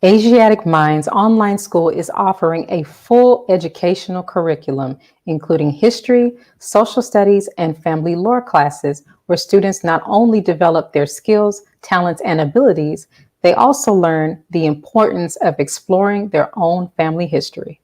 Asiatic Minds Online School is offering a full educational curriculum, including history, social studies, and family lore classes, where students not only develop their skills, talents, and abilities, they also learn the importance of exploring their own family history.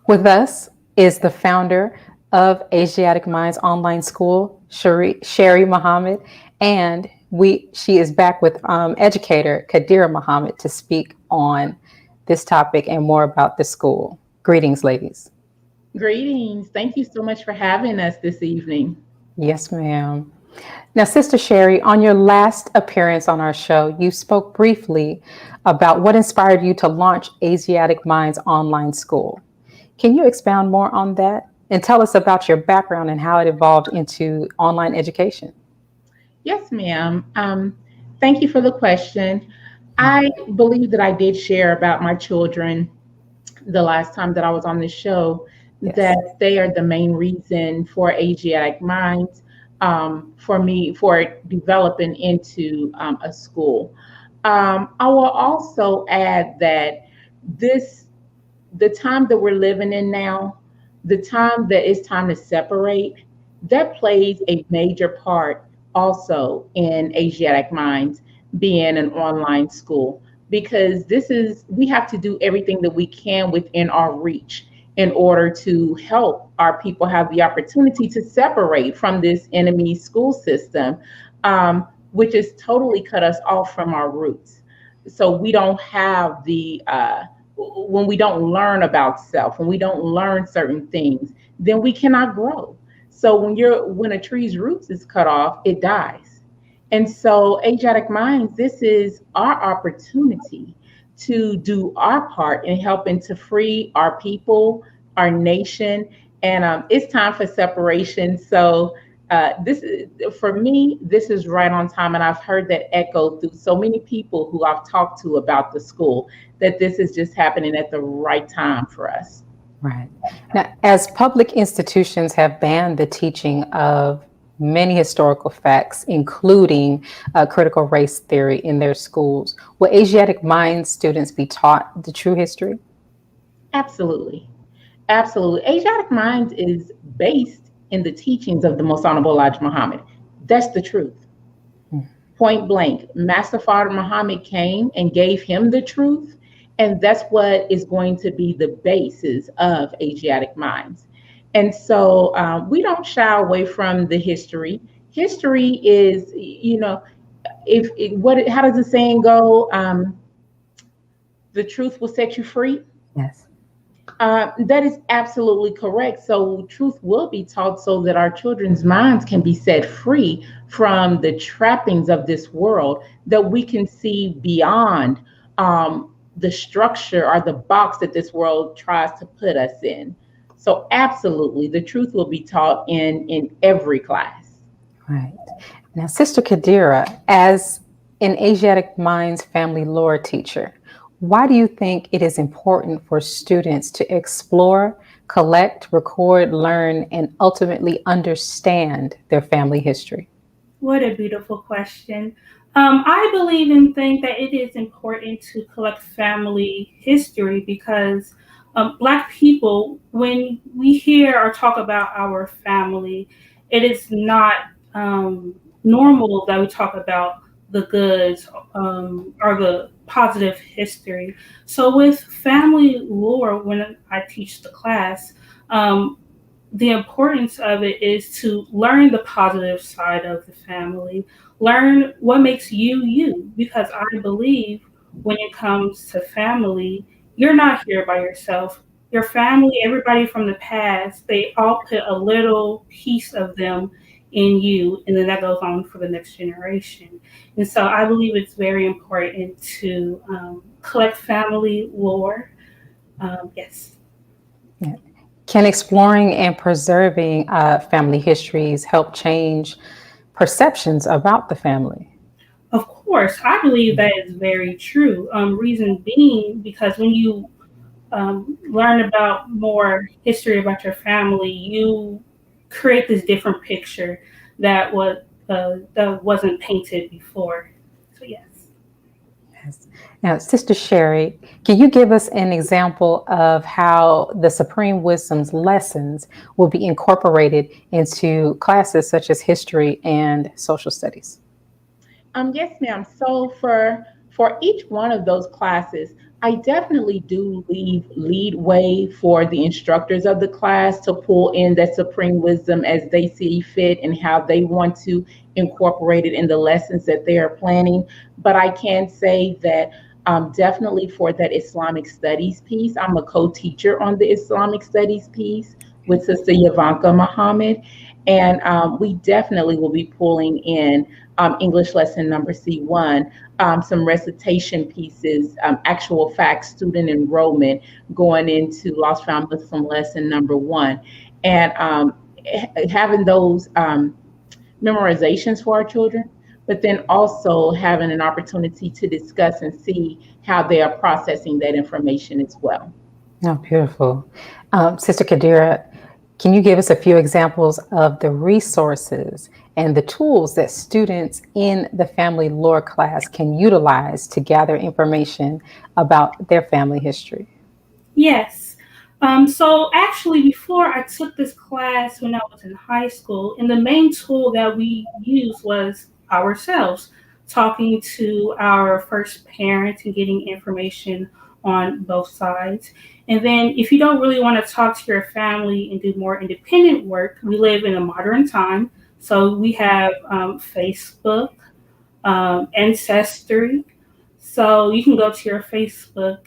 With us is the founder of Asiatic Minds Online School, Sherrie Muhammad, and she is back with educator Khadirah Muhammad to speak on this topic and more about the school. Greetings, ladies. Greetings. Thank you so much for having us this evening. Yes, ma'am. Now, Sister Sherrie, on your last appearance on our show, you spoke briefly about what inspired you to launch Asiatic Minds Online School. Can you expound more on that and tell us about your background and how it evolved into online education? Yes, ma'am. Thank you for the question. I believe that I did share about my children the last time that I was on the show, Yes. that they are the main reason for Asiatic Minds, for me, for developing into a school. I will also add that this the time that we're living in now, the time that it's time to separate, that plays a major part also in Asiatic Minds being an online school, because we have to do everything that we can within our reach in order to help our people have the opportunity to separate from this enemy school system, which has totally cut us off from our roots. So we don't have when we don't learn about self, when we don't learn certain things, then we cannot grow. So when a tree's roots is cut off, it dies. And so Asiatic Minds, this is our opportunity to do our part in helping to free our people, our nation, and it's time for separation. So this is for me. This is right on time, and I've heard that echo through so many people who I've talked to about the school, that this is just happening at the right time for us. Right. Now, as public institutions have banned the teaching of many historical facts, including critical race theory in their schools, will Asiatic Minds students be taught the true history? Absolutely. Absolutely. Asiatic Minds is based in the teachings of the Most Honorable Elijah Muhammad. That's the truth. Point blank. Master Father Muhammad came and gave him the truth. And that's what is going to be the basis of Asiatic Minds. And so we don't shy away from the history. History is, how does the saying go? The truth will set you free. Yes. That is absolutely correct. So, truth will be taught so that our children's minds can be set free from the trappings of this world, that we can see beyond the structure or the box that this world tries to put us in. So, absolutely, the truth will be taught in every class. Right. Now, Sister Khadirah, as an Asiatic Minds family lore teacher, why do you think it is important for students to explore, collect, record, learn, and ultimately understand their family history? What a beautiful question. I believe and think that it is important to collect family history because Black people, when we hear or talk about our family, it is not normal that we talk about the goods or the positive history. So, with family lore, when I teach the class, the importance of it is to learn the positive side of the family, learn what makes you you, because I believe when it comes to family, you're not here by yourself. Your family, everybody from the past, they all put a little piece of them in you, and then that goes on for the next generation. And so I believe it's very important to collect family lore. Yes. Yeah. Can exploring and preserving family histories help change perceptions about the family? Of course, I believe that is very true. Reason being, because when you learn about more history about your family, you create this different picture that what that wasn't painted before. So yes. Yes. Now, Sister Sherrie, can you give us an example of how the Supreme Wisdom's lessons will be incorporated into classes such as history and social studies? Yes, ma'am. So for each one of those classes, I definitely do leave lead way for the instructors of the class to pull in that supreme wisdom as they see fit and how they want to incorporate it in the lessons that they are planning. But I can say that definitely for that Islamic studies piece, I'm a co-teacher on the Islamic studies piece with Sister Muhammad, and we definitely will be pulling in English lesson number C1, some recitation pieces, actual facts, student enrollment going into Lost Found Muslim lesson number 1. And having those memorizations for our children, but then also having an opportunity to discuss and see how they are processing that information as well. Oh, beautiful. Sister Khadirah, can you give us a few examples of the resources and the tools that students in the family lore class can utilize to gather information about their family history? Yes. So actually, before I took this class when I was in high school, and the main tool that we used was ourselves, talking to our first parents and getting information on both sides. And then, if you don't really want to talk to your family and do more independent work, we live in a modern time. So we have Facebook, Ancestry. So you can go to your Facebook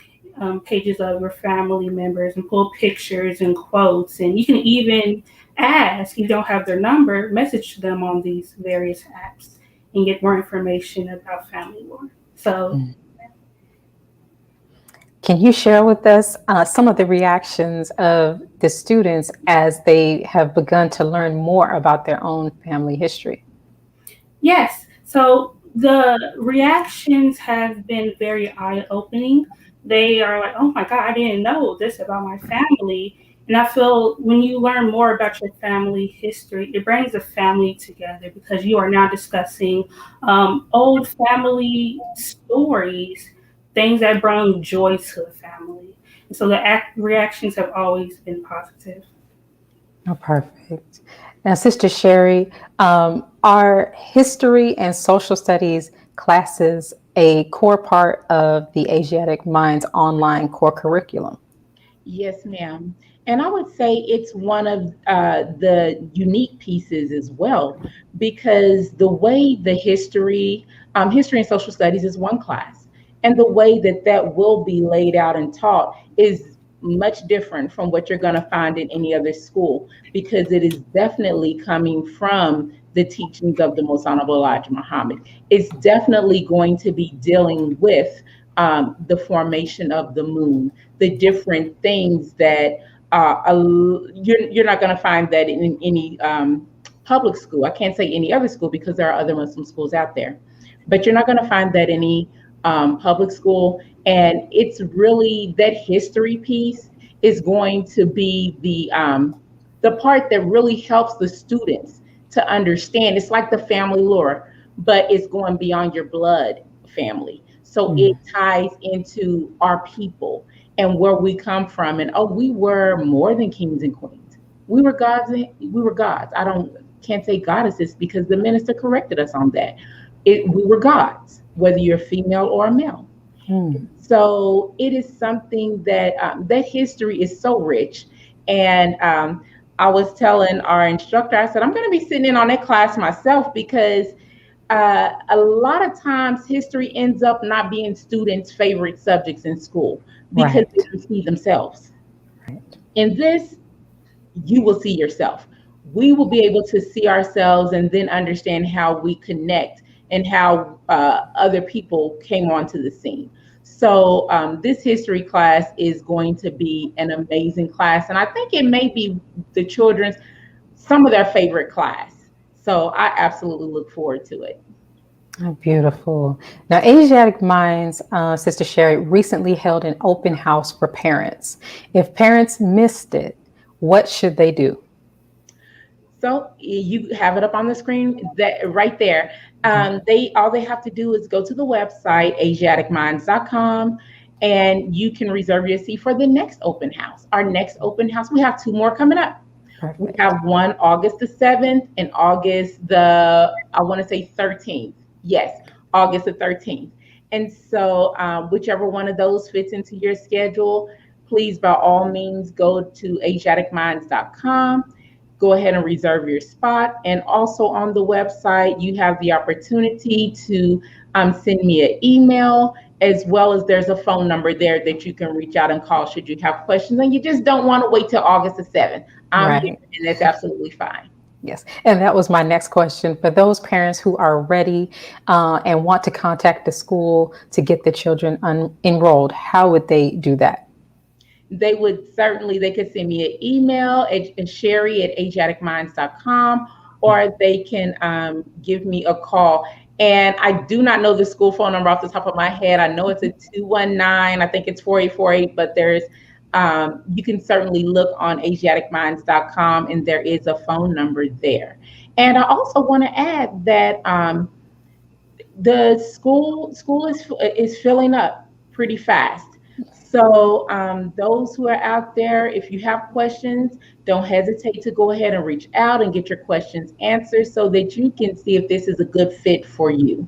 pages of your family members and pull pictures and quotes. And you can even ask, if you don't have their number, message them on these various apps and get more information about family lore. So, Can you share with us some of the reactions of the students as they have begun to learn more about their own family history? yes. So the reactions have been very eye-opening. They are like, oh my God, I didn't know this about my family. And I feel when you learn more about your family history, it brings the family together because you are now discussing old family stories, things that bring joy to the family. And so the reactions have always been positive. Oh, perfect. Now, Sister Sherrie, are history and social studies classes a core part of the Asiatic Minds online core curriculum? Yes, ma'am. And I would say it's one of the unique pieces as well, because the way the history and social studies is one class, and the way that that will be laid out and taught is much different from what you're going to find in any other school, because it is definitely coming from the teachings of the Most Honorable Elijah Muhammad. It's definitely going to be dealing with the formation of the moon, the different things that you're not going to find that in any public school. I can't say any other school because there are other Muslim schools out there, but you're not going to find that in any public school. And it's really that history piece is going to be the part that really helps the students to understand. It's like the family lore, but it's going beyond your blood family. So it ties into our people and where we come from. And we were more than kings and queens. We were gods. We were gods. Can't say goddesses because the minister corrected us on that. We were gods, whether you're female or a male. So it is something that that history is so rich. And I was telling our instructor, I said, I'm going to be sitting in on that class myself because a lot of times history ends up not being students' favorite subjects in school because they don't see themselves. In this, you will see yourself. We will be able to see ourselves and then understand how we connect and how other people came onto the scene. So this history class is going to be an amazing class. And I think it may be the children's, some of their favorite class. So I absolutely look forward to it. Oh, beautiful. Now, Asiatic Minds, Sister Sherrie, recently held an open house for parents. If parents missed it, what should they do? So you have it up on the screen that right there. They all they have to do is go to the website asiaticminds.com, and you can reserve your seat for the next open house. Our next open house, we have two more coming up. Perfect. We have one August the 7th and August the, I want to say 13th. Yes, August the 13th. And so whichever one of those fits into your schedule, please by all means go to asiaticminds.com. Go ahead and reserve your spot. And also on the website, you have the opportunity to send me an email, as well as there's a phone number there that you can reach out and call should you have questions and you just don't want to wait till August the 7th. Right. Here, and that's absolutely fine. Yes, and that was my next question. For those parents who are ready and want to contact the school to get the children enrolled, how would they do that? They could send me an email at sherrie@asiaticminds.com, or they can give me a call. And I do not know the school phone number off the top of my head. I know it's a 219, I think it's 4848, but there's, you can certainly look on asiaticminds.com and there is a phone number there. And I also want to add that the school is filling up pretty fast. So those who are out there, if you have questions, don't hesitate to go ahead and reach out and get your questions answered so that you can see if this is a good fit for you.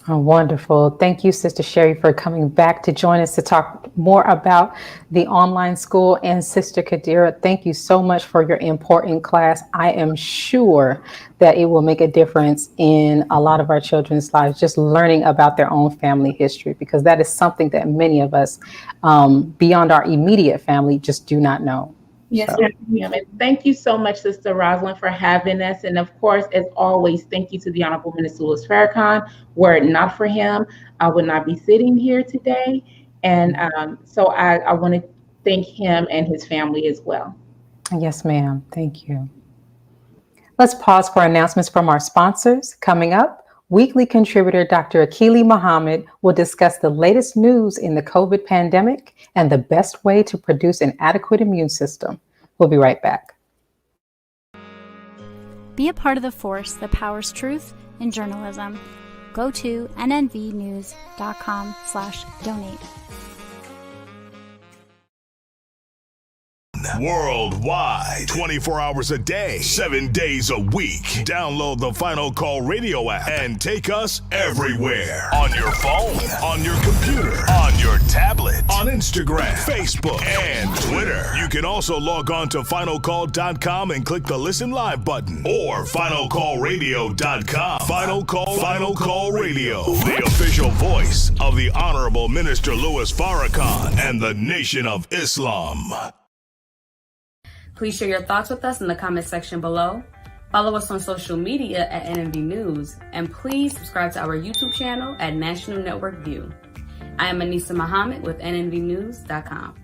Oh, wonderful. Thank you, Sister Sherrie, for coming back to join us to talk more about the online school. And Sister Khadirah, thank you so much for your important class. I am sure that it will make a difference in a lot of our children's lives, just learning about their own family history, because that is something that many of us beyond our immediate family just do not know. Yes, ma'am. And thank you so much, Sister Rosalind, for having us. And of course, as always, thank you to the Honorable Minister Louis Farrakhan. Were it not for him, I would not be sitting here today. And so I want to thank him and his family as well. Yes, ma'am. Thank you. Let's pause for announcements from our sponsors. Coming up, weekly contributor Dr. Akili Muhammad will discuss the latest news in the COVID pandemic and the best way to produce an adequate immune system. We'll be right back. Be a part of the force that powers truth in journalism. Go to nnvnews.com/donate. Worldwide, 24 hours a day, 7 days a week. Download the Final Call Radio app and take us everywhere. On your phone, on your computer, on your tablet, on Instagram, Facebook, and Twitter. You can also log on to finalcall.com and click the Listen Live button, or finalcallradio.com. Final Call Radio, the official voice of the Honorable Minister Louis Farrakhan and the Nation of Islam. Please share your thoughts with us in the comment section below. Follow us on social media at NNV News, and please subscribe to our YouTube channel at National Network View. I am Anissa Muhammad with nnvnews.com.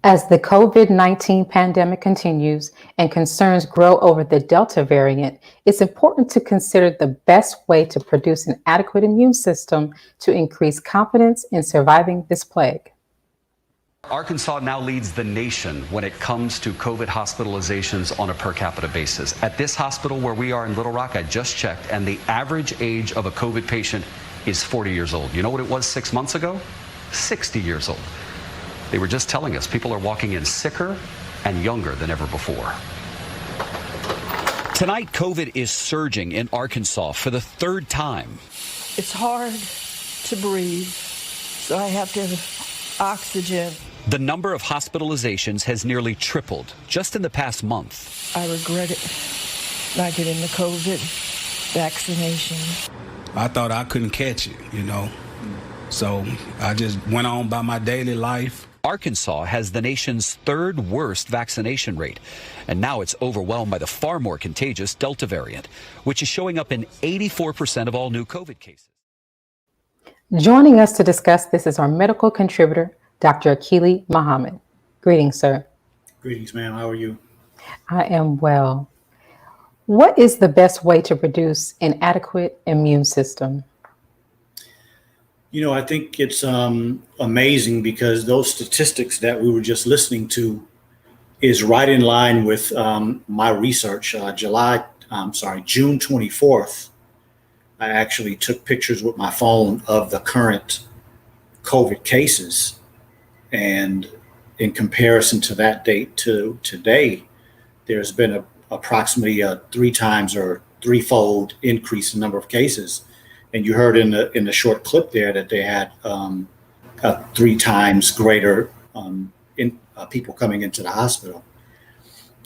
As the COVID-19 pandemic continues and concerns grow over the Delta variant, it's important to consider the best way to produce an adequate immune system to increase confidence in surviving this plague. Arkansas now leads the nation when it comes to COVID hospitalizations on a per capita basis. At this hospital where we are in Little Rock, I just checked, and the average age of a COVID patient is 40 years old. You know what it was 6 months ago? 60 years old. They were just telling us people are walking in sicker and younger than ever before. Tonight, COVID is surging in Arkansas for the third time. It's hard to breathe, so I have to have oxygen. The number of hospitalizations has nearly tripled just in the past month. I regret it, not getting the COVID vaccination. I thought I couldn't catch it, you know. So I just went on by my daily life. Arkansas has the nation's third worst vaccination rate, and now it's overwhelmed by the far more contagious Delta variant, which is showing up in 84% of all new COVID cases. Joining us to discuss this is our medical contributor, Dr. Akili Muhammad. Greetings, sir. Greetings, ma'am. How are you? I am well. What is the best way to produce an adequate immune system? You know, I think it's amazing because those statistics that we were just listening to is right in line with my research. June 24th, I actually took pictures with my phone of the current COVID cases. And in comparison to that date to today, there's been approximately a 3 times or threefold increase in number of cases. And you heard in the short clip there that they had 3 times greater people coming into the hospital.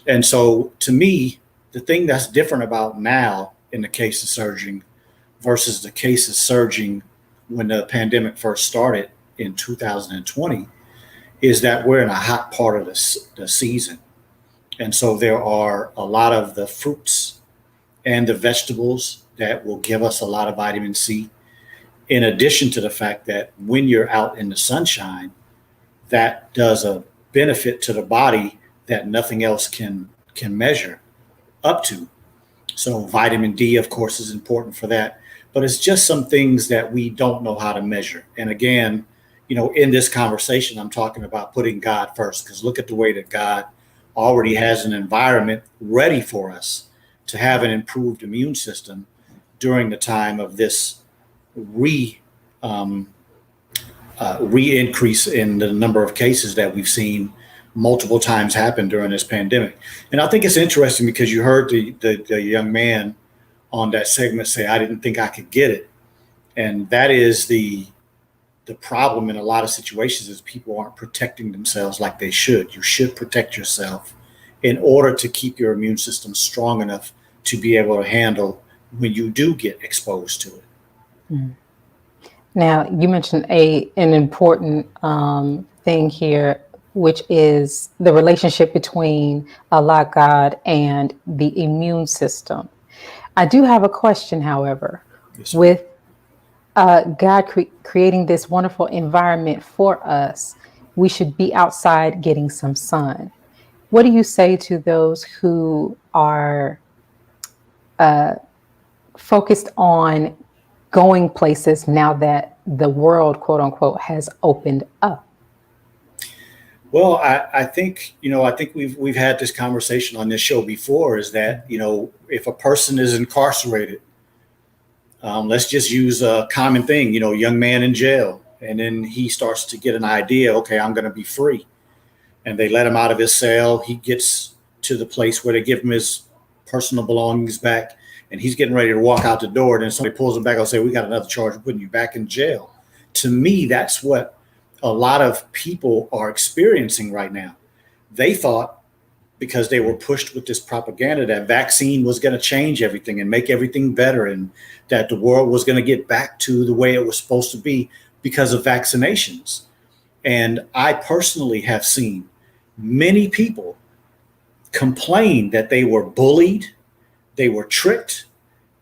And so to me, the thing that's different about now in the cases surging versus the cases surging when the pandemic first started in 2020 is that we're in a hot part of the season. And so there are a lot of the fruits and the vegetables that will give us a lot of vitamin C, in addition to the fact that when you're out in the sunshine, that does a benefit to the body that nothing else can measure up to. So vitamin D, of course, is important for that, but it's just some things that we don't know how to measure. And again, you know, in this conversation, I'm talking about putting God first, because look at the way that God already has an environment ready for us to have an improved immune system during the time of this re-increase in the number of cases that we've seen multiple times happen during this pandemic. And I think it's interesting because you heard the young man on that segment say, I didn't think I could get it. And that is the problem in a lot of situations is people aren't protecting themselves like they should. You should protect yourself in order to keep your immune system strong enough to be able to handle when you do get exposed to it. Mm. Now, you mentioned an important thing here, which is the relationship between Allah, God, and the immune system. I do have a question, however. Yes, with God creating this wonderful environment for us, we should be outside getting some sun. What do you say to those who are focused on going places now that the world, quote unquote, has opened up? Well, I think we've had this conversation on this show before, is that, you know, if a person is incarcerated, let's just use a common thing, you know, young man in jail, and then he starts to get an idea, okay, I'm going to be free. And they let him out of his cell. He gets to the place where they give him his personal belongings back, and he's getting ready to walk out the door. And then somebody pulls him back and say, we got another charge, we're putting you back in jail. To me, that's what a lot of people are experiencing right now. They thought, because they were pushed with this propaganda, that vaccine was going to change everything and make everything better, and that the world was going to get back to the way it was supposed to be because of vaccinations. And I personally have seen many people complain that they were bullied, they were tricked,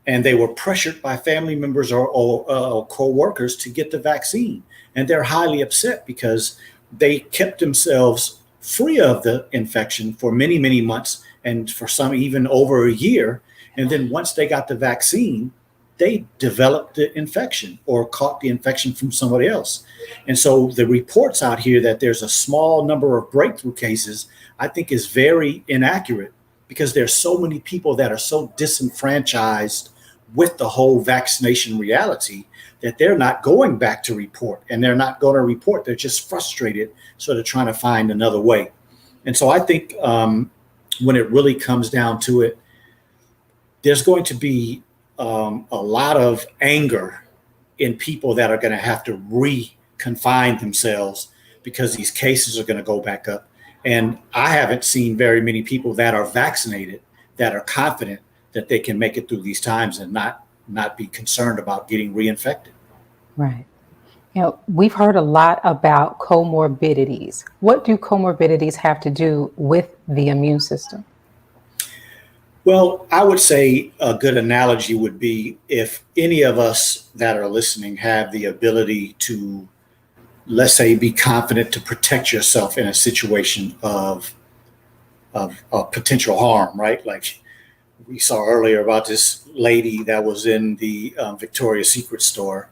and they were pressured by family members or co-workers to get the vaccine. And they're highly upset because they kept themselves free of the infection for many, many months, and for some even over a year. And then once they got the vaccine, they developed the infection or caught the infection from somebody else. And so the reports out here that there's a small number of breakthrough cases, I think is very inaccurate, because there's so many people that are so disenfranchised with the whole vaccination reality that they're not going back to report, and they're not going to report. They're just frustrated. So they're trying to find another way. And so I think when it really comes down to it, there's going to be a lot of anger in people that are going to have to re-confine themselves because these cases are going to go back up. And I haven't seen very many people that are vaccinated that are confident that they can make it through these times and not be concerned about getting reinfected. Right. We've heard a lot about comorbidities. What do comorbidities have to do with the immune system? Well, I would say a good analogy would be if any of us that are listening have the ability to, let's say, be confident to protect yourself in a situation of potential harm, right? Like we saw earlier about this lady that was in the Victoria's Secret store.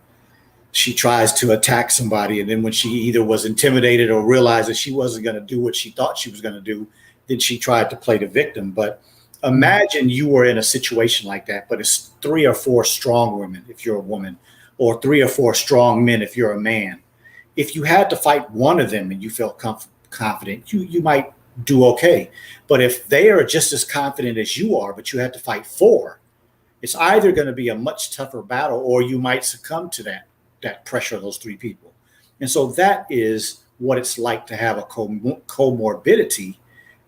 She tries to attack somebody, and then when she either was intimidated or realized that she wasn't going to do what she thought she was going to do, then she tried to play the victim. But imagine you were in a situation like that, but it's 3 or 4 strong women if you're a woman, or 3 or 4 strong men if you're a man. If you had to fight one of them and you felt confident, you might do okay. But if they are just as confident as you are, but you had to fight 4, it's either going to be a much tougher battle, or you might succumb to that pressure of those 3 people. And so that is what it's like to have a comorbidity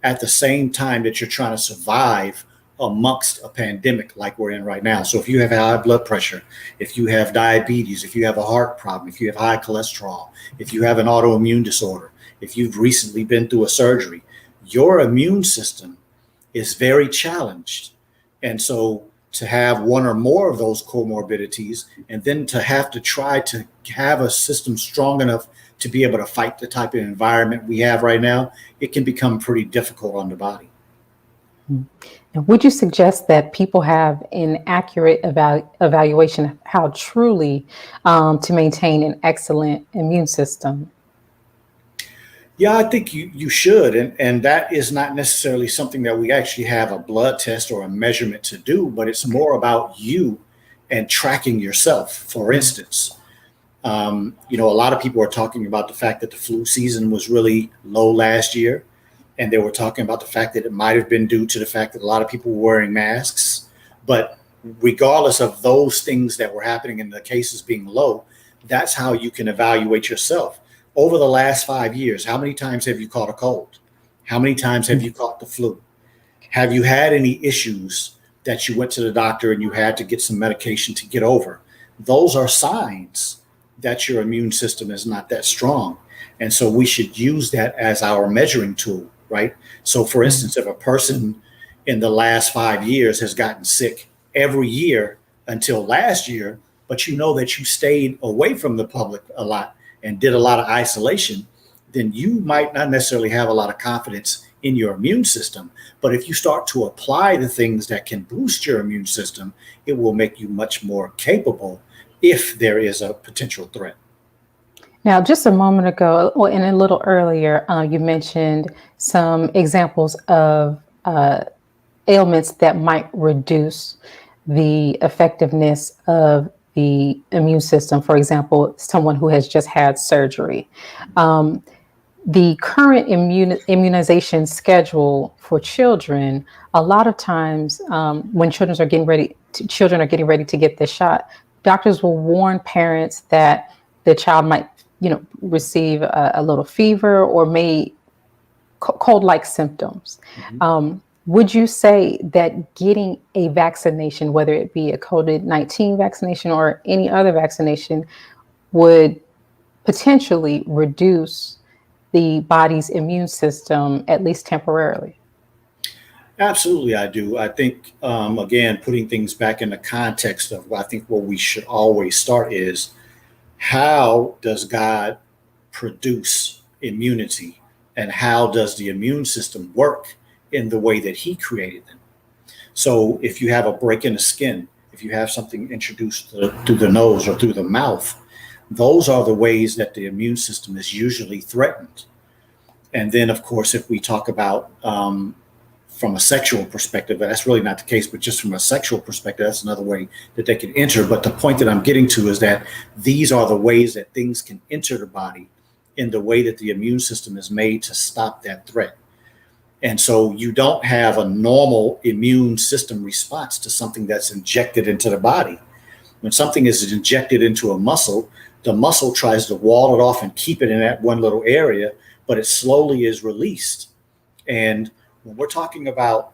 at the same time that you're trying to survive amongst a pandemic like we're in right now. So if you have high blood pressure, if you have diabetes, if you have a heart problem, if you have high cholesterol, if you have an autoimmune disorder, if you've recently been through a surgery, your immune system is very challenged. And so to have one or more of those comorbidities, and then to have to try to have a system strong enough to be able to fight the type of environment we have right now, it can become pretty difficult on the body. And would you suggest that people have an accurate evaluation of how truly to maintain an excellent immune system? Yeah, I think you should. And that is not necessarily something that we actually have a blood test or a measurement to do, but it's more about you and tracking yourself. For instance, a lot of people are talking about the fact that the flu season was really low last year. And they were talking about the fact that it might have been due to the fact that a lot of people were wearing masks. But regardless of those things that were happening and the cases being low, that's how you can evaluate yourself. Over the last 5 years, how many times have you caught a cold? How many times have you caught the flu? Have you had any issues that you went to the doctor and you had to get some medication to get over? Those are signs that your immune system is not that strong. And so we should use that as our measuring tool, right? So for instance, if a person in the last 5 years has gotten sick every year until last year, but you know that you stayed away from the public a lot and did a lot of isolation, then you might not necessarily have a lot of confidence in your immune system. But if you start to apply the things that can boost your immune system, it will make you much more capable if there is a potential threat. Now, just a moment ago, and a little earlier, you mentioned some examples of ailments that might reduce the effectiveness of the immune system. For example, someone who has just had surgery. The current immunization schedule for children, a lot of times when children are getting ready to get the shot, doctors will warn parents that the child might receive a little fever or may cold-like symptoms. Mm-hmm. Would you say that getting a vaccination, whether it be a COVID-19 vaccination or any other vaccination, would potentially reduce the body's immune system, at least temporarily? Absolutely, I do. I think, again, putting things back in the context of, I think what we should always start is, how does God produce immunity, and how does the immune system work in the way that he created them? So if you have a break in the skin, if you have something introduced through the nose or through the mouth, those are the ways that the immune system is usually threatened. And then, of course, if we talk about from a sexual perspective, that's really not the case, but just from a sexual perspective, that's another way that they can enter. But the point that I'm getting to is that these are the ways that things can enter the body in the way that the immune system is made to stop that threat. And so you don't have a normal immune system response to something that's injected into the body. When something is injected into a muscle, the muscle tries to wall it off and keep it in that one little area, but it slowly is released. And when we're talking about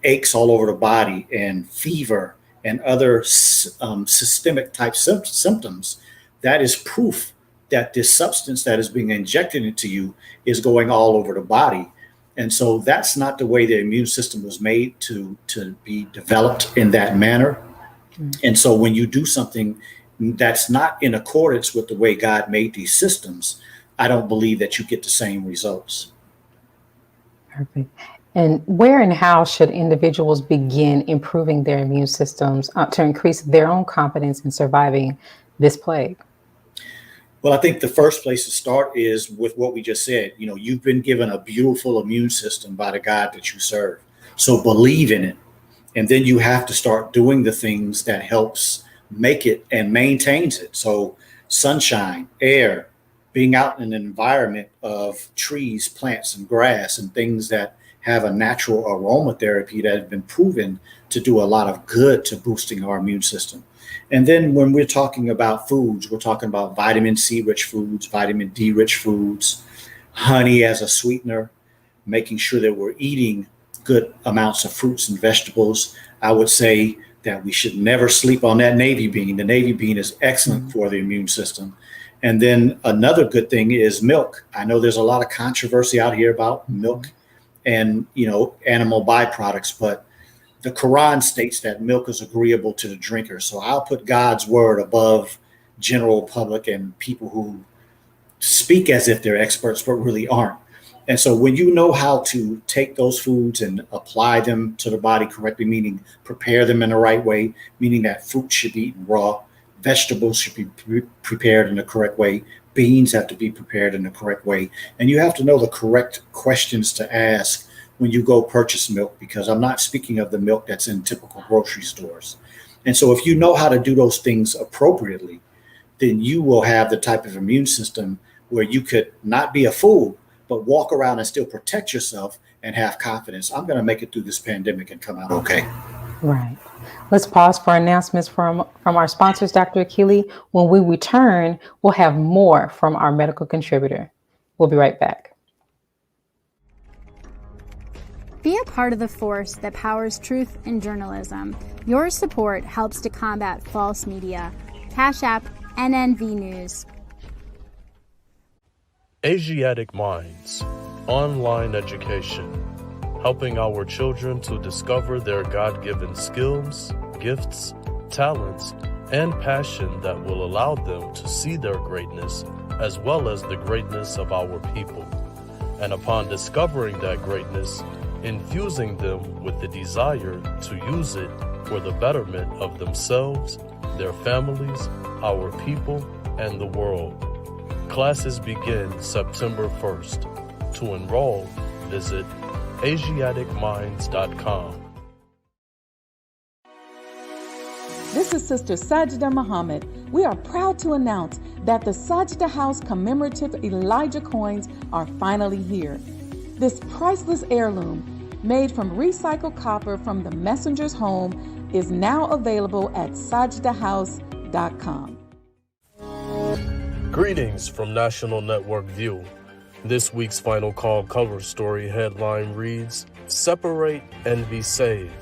aches all over the body and fever and other systemic type symptoms, that is proof that this substance that is being injected into you is going all over the body. And so that's not the way the immune system was made to be developed in that manner. And so when you do something that's not in accordance with the way God made these systems, I don't believe that you get the same results. Perfect. And where and how should individuals begin improving their immune systems to increase their own confidence in surviving this plague? Well, I think the first place to start is with what we just said. You know, you've been given a beautiful immune system by the God that you serve. So believe in it. And then you have to start doing the things that helps make it and maintains it. So sunshine, air, being out in an environment of trees, plants, and grass, and things that have a natural aromatherapy that have been proven to do a lot of good to boosting our immune system. And then when we're talking about foods, we're talking about vitamin C rich foods, vitamin D rich foods, honey as a sweetener, making sure that we're eating good amounts of fruits and vegetables. I would say that we should never sleep on that navy bean. The navy bean is excellent for the immune system. And then another good thing is milk. I know there's a lot of controversy out here about milk and, you know, animal byproducts, but the Quran states that milk is agreeable to the drinker. So I'll put God's word above general public and people who speak as if they're experts, but really aren't. And so when you know how to take those foods and apply them to the body correctly, meaning prepare them in the right way, meaning that fruit should be eaten raw, vegetables should be prepared in the correct way, beans have to be prepared in the correct way. And you have to know the correct questions to ask when you go purchase milk, because I'm not speaking of the milk that's in typical grocery stores. And so if you know how to do those things appropriately, then you will have the type of immune system where you could not be a fool, but walk around and still protect yourself and have confidence. I'm going to make it through this pandemic and come out okay. Right. Let's pause for announcements from our sponsors, Dr. Akili. When we return, we'll have more from our medical contributor. We'll be right back. Be a part of the force that powers truth in journalism. Your support helps to combat false media. Cash App NNV News. Asiatic Minds, online education, helping our children to discover their God-given skills, gifts, talents, and passion that will allow them to see their greatness as well as the greatness of our people. And upon discovering that greatness, infusing them with the desire to use it for the betterment of themselves, their families, our people, and the world. Classes begin September 1st. To enroll, visit AsiaticMinds.com. This is Sister Sherrie Muhammad. We are proud to announce that the Sajda House commemorative Elijah coins are finally here. This priceless heirloom, made from recycled copper from the messenger's home, is now available at sajdahouse.com. Greetings from National Network View. This week's Final Call cover story headline reads, "Separate and Be Saved.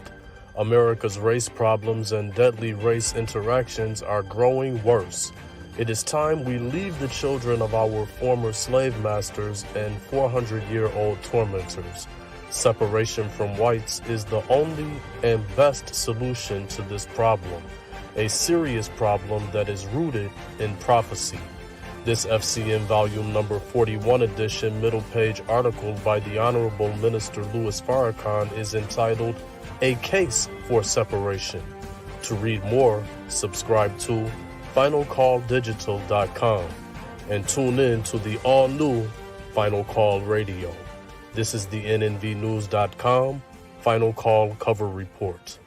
America's race problems and deadly race interactions are growing worse. It is time we leave the children of our former slave masters and 400-year-old tormentors. Separation from whites is the only and best solution to this problem, a serious problem that is rooted in prophecy." This FCM Volume Number 41 edition middle page article by the Honorable Minister Louis Farrakhan is entitled, "A Case for Separation." To read more, subscribe to FinalCallDigital.com and tune in to the all-new Final Call Radio. This is the NNVNews.com Final Call Cover Report.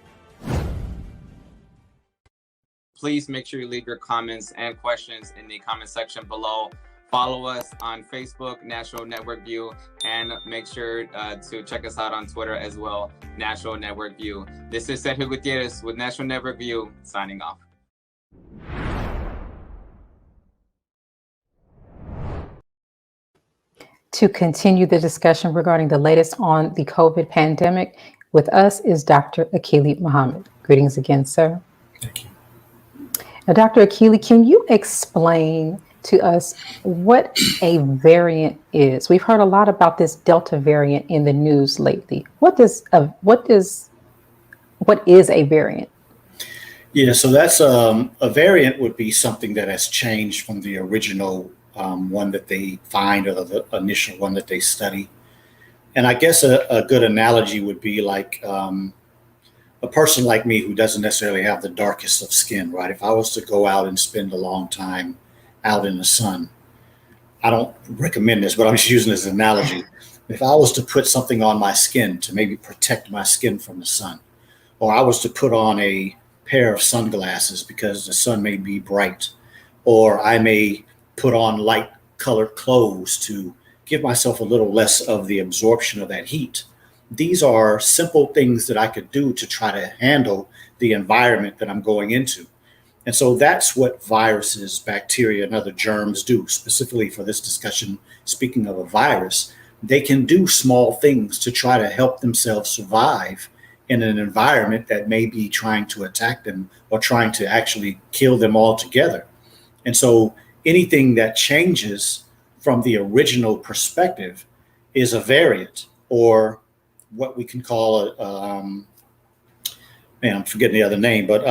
Please make sure you leave your comments and questions in the comment section below. Follow us on Facebook, National Network View, and make sure to check us out on Twitter as well, National Network View. This is Sergio Gutierrez with National Network View, signing off. To continue the discussion regarding the latest on the COVID pandemic, with us is Dr. Akili Muhammad. Greetings again, sir. Thank you. Now, Dr. Akili, can you explain to us what a variant is? We've heard a lot about this Delta variant in the news lately. What is a variant? Yeah, so that's a variant would be something that has changed from the original one that they find or the initial one that they study. And I guess a good analogy would be like a person like me who doesn't necessarily have the darkest of skin, right? If I was to go out and spend a long time out in the sun, I don't recommend this, but I'm just using this as an analogy. If I was to put something on my skin to maybe protect my skin from the sun, or I was to put on a pair of sunglasses because the sun may be bright, or I may put on light colored clothes to give myself a little less of the absorption of that heat. These are simple things that I could do to try to handle the environment that I'm going into. And so that's what viruses, bacteria, and other germs do. Specifically for this discussion, speaking of a virus, they can do small things to try to help themselves survive in an environment that may be trying to attack them or trying to actually kill them altogether. And so anything that changes from the original perspective is a variant, or what we can call I'm forgetting the other name, but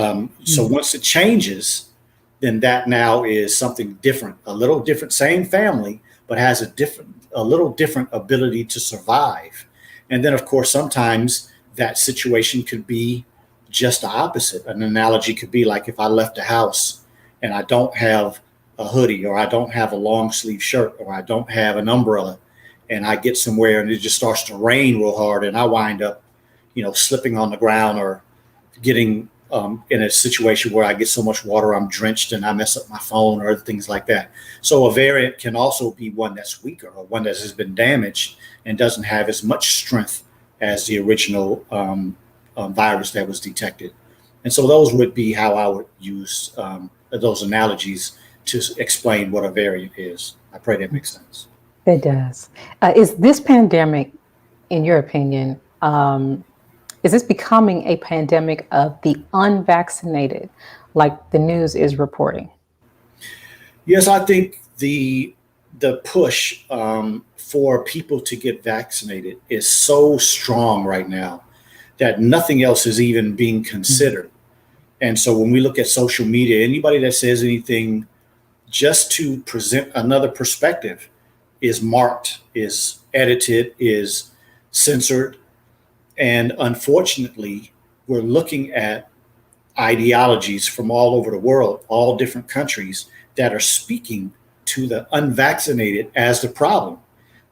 so once it changes, then that now is something different, a little different, same family, but has a little different ability to survive. And then of course, sometimes that situation could be just the opposite. An analogy could be like if I left the house and I don't have a hoodie, or I don't have a long sleeve shirt, or I don't have an umbrella, and I get somewhere and it just starts to rain real hard and I wind up, slipping on the ground, or getting in a situation where I get so much water I'm drenched and I mess up my phone or other things like that. So a variant can also be one that's weaker, or one that has been damaged and doesn't have as much strength as the original virus that was detected. And so those would be how I would use those analogies to explain what a variant is. I pray that makes sense. It does. Is this pandemic, in your opinion, is this becoming a pandemic of the unvaccinated, like the news is reporting? Yes, I think the push for people to get vaccinated is so strong right now that nothing else is even being considered. And so when we look at social media, anybody that says anything just to present another perspective is marked, is edited, is censored. And unfortunately, we're looking at ideologies from all over the world, all different countries, that are speaking to the unvaccinated as the problem.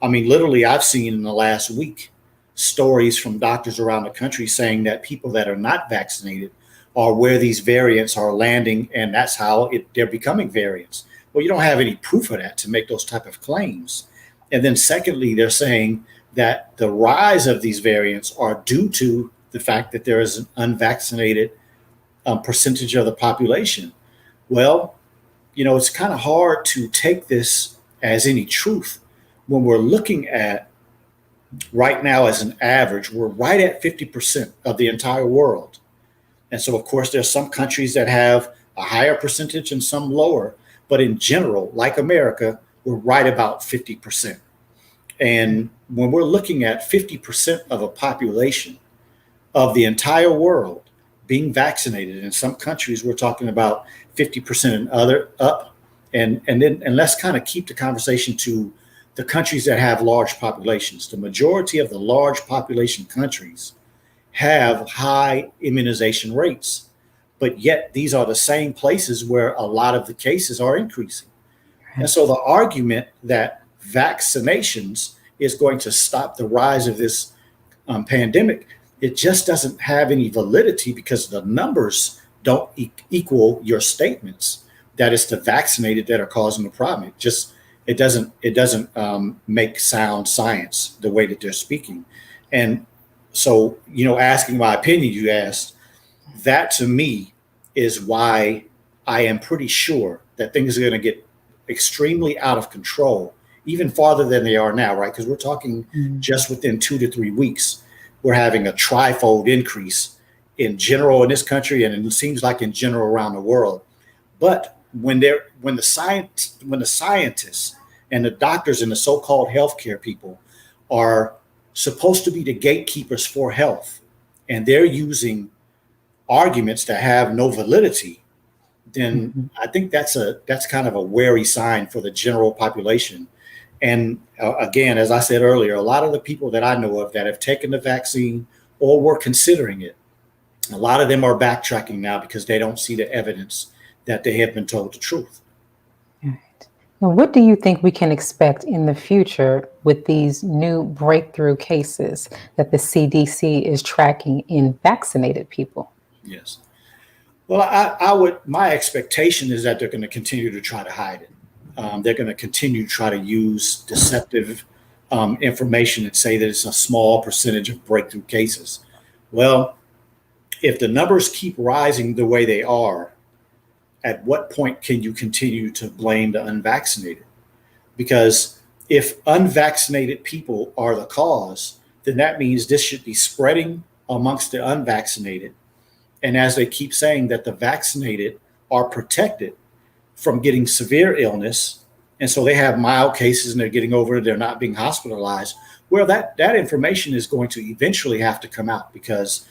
I mean, literally, I've seen in the last week stories from doctors around the country saying that people that are not vaccinated are where these variants are landing, and that's how they're becoming variants. Well, you don't have any proof of that to make those type of claims. And then secondly, they're saying that the rise of these variants are due to the fact that there is an unvaccinated percentage of the population. Well, it's kind of hard to take this as any truth when we're looking at right now as an average, we're right at 50% of the entire world. And so, of course, there's some countries that have a higher percentage and some lower. But in general, like America, we're right about 50%. And when we're looking at 50% of a population of the entire world being vaccinated, in some countries we're talking about 50% and other up. And let's kind of keep the conversation to the countries that have large populations. The majority of the large population countries have high immunization rates, but yet these are the same places where a lot of the cases are increasing. And so the argument that vaccinations is going to stop the rise of this pandemic, it just doesn't have any validity, because the numbers don't equal your statements that it's the vaccinated that are causing the problem. It doesn't make sound science the way that they're speaking. And so, asking my opinion, you asked, that to me is why I am pretty sure that things are going to get extremely out of control, even farther than they are now, right? Because we're talking just within 2 to 3 weeks, we're having a trifold increase in general in this country, and it seems like in general around the world. But when the scientists and the doctors and the so-called healthcare people are supposed to be the gatekeepers for health, and they're using arguments that have no validity, then I think that's kind of a wary sign for the general population. And again, as I said earlier, a lot of the people that I know of that have taken the vaccine or were considering it, a lot of them are backtracking now because they don't see the evidence that they have been told the truth. Now, what do you think we can expect in the future with these new breakthrough cases that the CDC is tracking in vaccinated people? Yes. Well, my expectation is that they're going to continue to try to hide it. They're going to continue to try to use deceptive information and say that it's a small percentage of breakthrough cases. Well, if the numbers keep rising the way they are, at what point can you continue to blame the unvaccinated? Because if unvaccinated people are the cause, then that means this should be spreading amongst the unvaccinated. And as they keep saying that the vaccinated are protected from getting severe illness, and so they have mild cases and they're getting over it, they're not being hospitalized, well, that information is going to eventually have to come out because,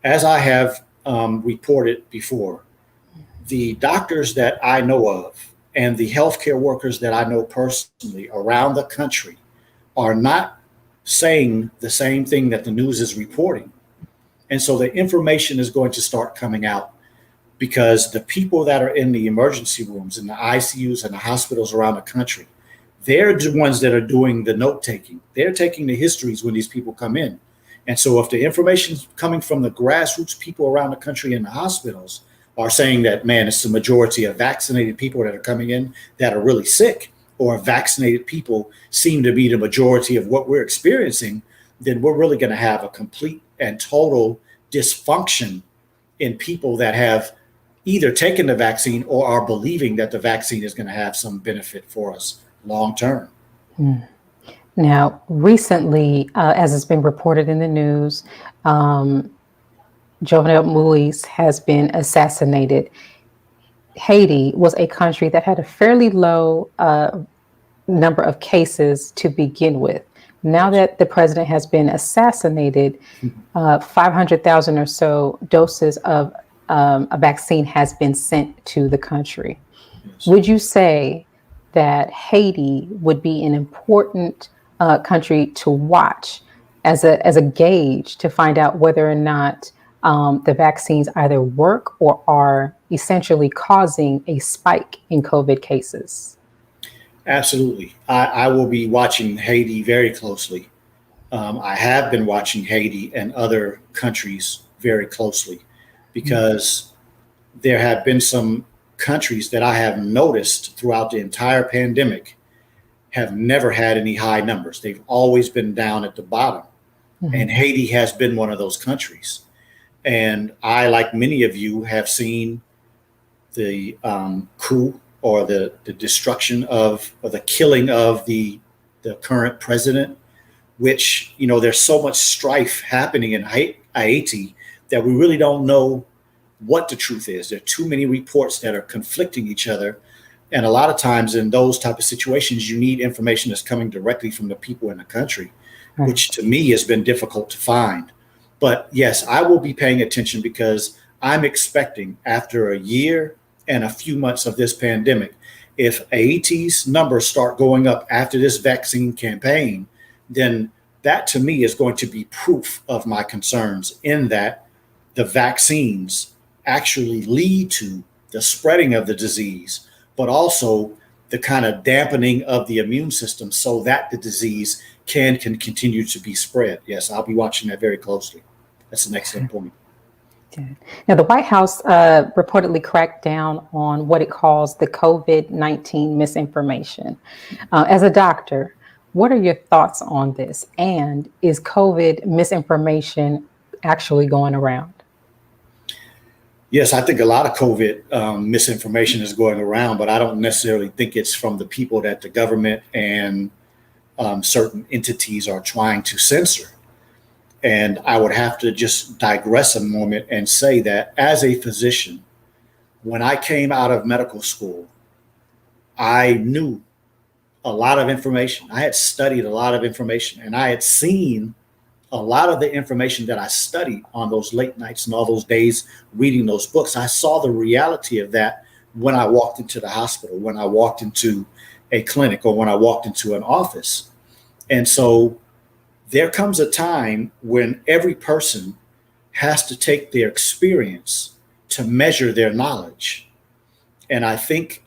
as I have reported before, the doctors that I know of and the healthcare workers that I know personally around the country are not saying the same thing that the news is reporting. And so the information is going to start coming out because the people that are in the emergency rooms, in the ICUs and the hospitals around the country, they're the ones that are doing the note taking. They're taking the histories when these people come in. And so if the information is coming from the grassroots people around the country in the hospitals are saying that, man, it's the majority of vaccinated people that are coming in that are really sick, or vaccinated people seem to be the majority of what we're experiencing, then we're really going to have a complete and total dysfunction in people that have either taken the vaccine or are believing that the vaccine is going to have some benefit for us long term. Now, recently, as it's been reported in the news, Jovenel Moise has been assassinated. Haiti was a country that had a fairly low number of cases to begin with. Now that the president has been assassinated, 500,000 or so doses of a vaccine has been sent to the country. Yes. Would you say that Haiti would be an important country to watch as a gauge to find out whether or not the vaccines either work or are essentially causing a spike in COVID cases? Absolutely. I will be watching Haiti very closely. I have been watching Haiti and other countries very closely because there have been some countries that I have noticed throughout the entire pandemic have never had any high numbers. They've always been down at the bottom. And Haiti has been one of those countries. And I, like many of you, have seen the coup or the destruction of, or the killing of the current president, which, you know, there's so much strife happening in Haiti that we really don't know what the truth is. There are too many reports that are conflicting each other. And a lot of times in those type of situations, you need information that's coming directly from the people in the country, which to me has been difficult to find. But yes, I will be paying attention because I'm expecting after a year and a few months of this pandemic, if Haiti's numbers start going up after this vaccine campaign, then that to me is going to be proof of my concerns in that the vaccines actually lead to the spreading of the disease, but also the kind of dampening of the immune system so that the disease can continue to be spread. Yes, I'll be watching that very closely. That's an excellent point. Now, the White House reportedly cracked down on what it calls the COVID-19 misinformation. As a doctor, what are your thoughts on this? And is COVID misinformation actually going around? Yes, I think a lot of COVID misinformation is going around, but I don't necessarily think it's from the people that the government and certain entities are trying to censor. And I would have to just digress a moment and say that as a physician, when I came out of medical school, I knew a lot of information. I had studied a lot of information, and I had seen a lot of the information that I studied on those late nights and all those days reading those books. I saw the reality of that when I walked into the hospital, when I walked into a clinic, or when I walked into an office. And so there comes a time when every person has to take their experience to measure their knowledge. And I think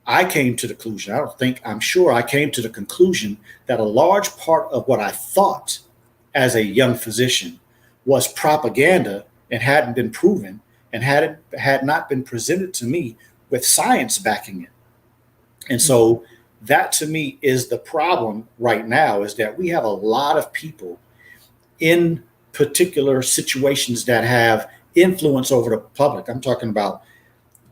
I came to the conclusion, I'm sure I came to the conclusion that a large part of what I thought as a young physician was propaganda and hadn't been proven and had not been presented to me with science backing it. And so that to me is the problem right now, is that we have a lot of people in particular situations that have influence over the public. I'm talking about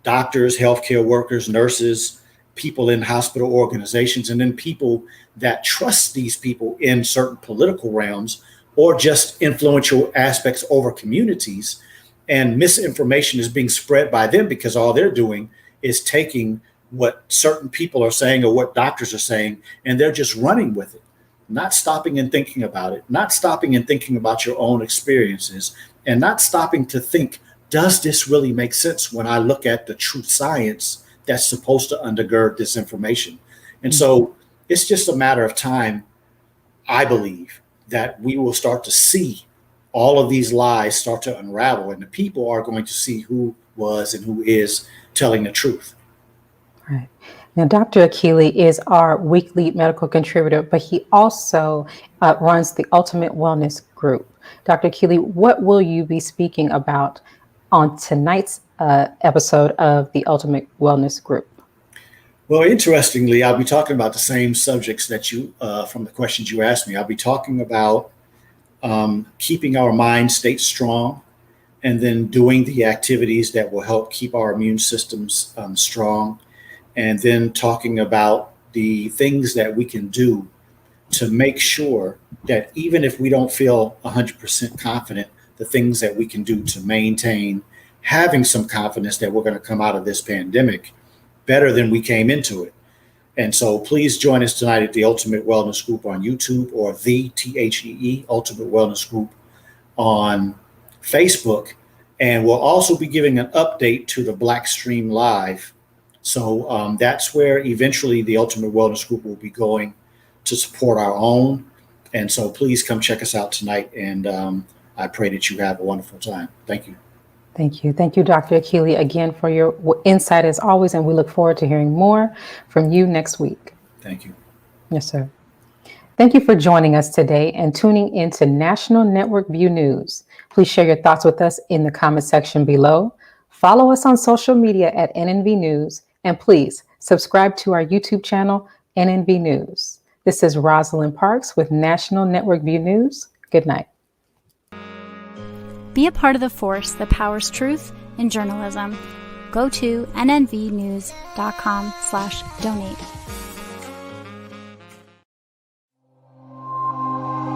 doctors, healthcare workers, nurses, people in hospital organizations, and then people that trust these people in certain political realms or just influential aspects over communities. And misinformation is being spread by them because all they're doing is taking what certain people are saying or what doctors are saying, and they're just running with it, not stopping and thinking about it, not stopping and thinking about your own experiences, and not stopping to think, does this really make sense when I look at the true science that's supposed to undergird this information? And so it's just a matter of time, I believe, that we will start to see all of these lies start to unravel, and the people are going to see who was and who is telling the truth. Right. Now, Dr. Akili is our weekly medical contributor, but he also runs the Ultimate Wellness Group. Dr. Akili, what will you be speaking about on tonight's episode of the Ultimate Wellness Group? Well, interestingly, I'll be talking about the same subjects that you, from the questions you asked me. I'll be talking about keeping our mind state strong, and then doing the activities that will help keep our immune systems strong, and then talking about the things that we can do to make sure that even if we don't feel 100% confident, the things that we can do to maintain having some confidence that we're going to come out of this pandemic better than we came into it. And so please join us tonight at the Ultimate Wellness Group on YouTube, or the THEE Ultimate Wellness Group on Facebook. And we'll also be giving an update to the Black Stream Live. So that's where eventually the Ultimate Wellness Group will be going to support our own. And so please come check us out tonight. And I pray that you have a wonderful time. Thank you. Thank you. Thank you, Dr. Akili, again for your insight as always, and we look forward to hearing more from you next week. Thank you. Yes, sir. Thank you for joining us today and tuning in to National Network View News. Please share your thoughts with us in the comment section below. Follow us on social media at NNV News, and please subscribe to our YouTube channel, NNV News. This is Rosalind Parks with National Network View News. Good night. Be a part of the force that powers truth in journalism. Go to nnvnews.com/donate.